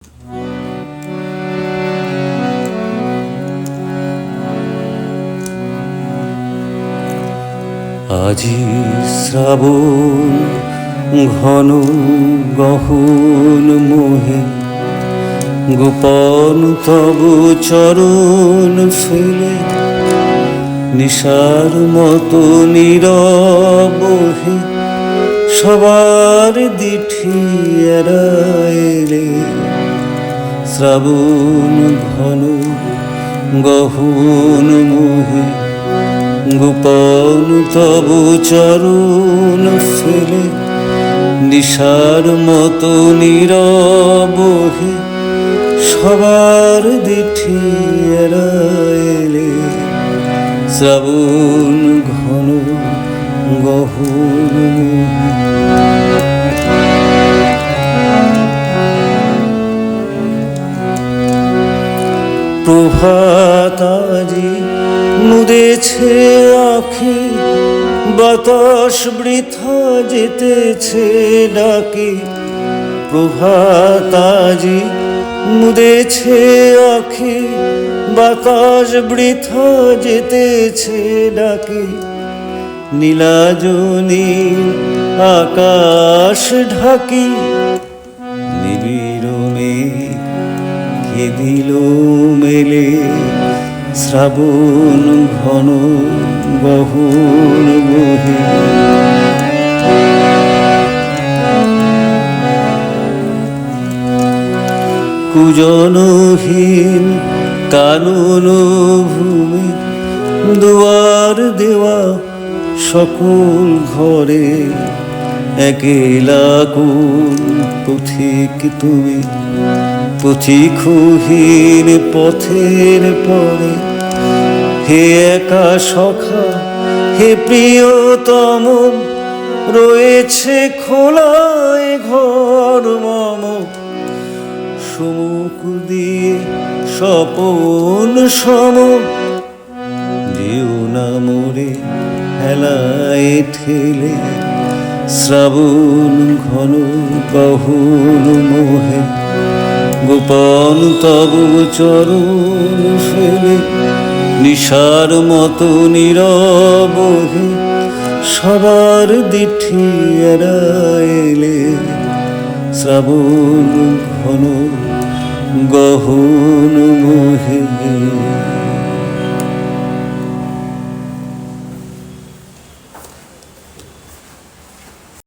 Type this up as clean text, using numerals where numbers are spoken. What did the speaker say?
আজি শ্রাবণ ঘন গহন মোহে, গোপন তব চরণ ফেলে নিশার মতো নীরব হে, সবার দিঠি এড়াইলে। শ্রাবণ ঘন গহন মোহে, গোপন তব চরণ ফেলে নিশার মতো নীরব হে, সবার দিঠি এড়াইলে। শ্রাবণ ঘন গহন মোহে। প্রভাত আজি মুদেছে আঁখি, বাতাস বৃথা যেতেছে ডাকি। প্রভাত আজি মুদেছে আঁখি, বাতাস বৃথা যেতেছে ডাকি। নীলাজনীর আকাশ ঢাকি, নিবিড় মেঘ কে দিল মেলে। শ্রাবণ ঘন গহন মোহে। কুজনহীন কানন ভূমি, দুয়ার দেওয়া সকল ঘরে। একেলা কোন পথিক তুমি, পথিকহীন পথের পরে। হে একা সখা, হে প্রিয়তম, রয়েছে খোলায় ঘর মম। সমুখ দিয়ে স্বপন সম, যেও না মোরে হেলায় ঠেলে। শ্রাবণ ঘন গহন মোহে, গোপন তব চরণ ফেলে নিশার মতো নীরব হে, সবার দিঠি এড়াইলে। শ্রাবণ ঘন গহন মোহে।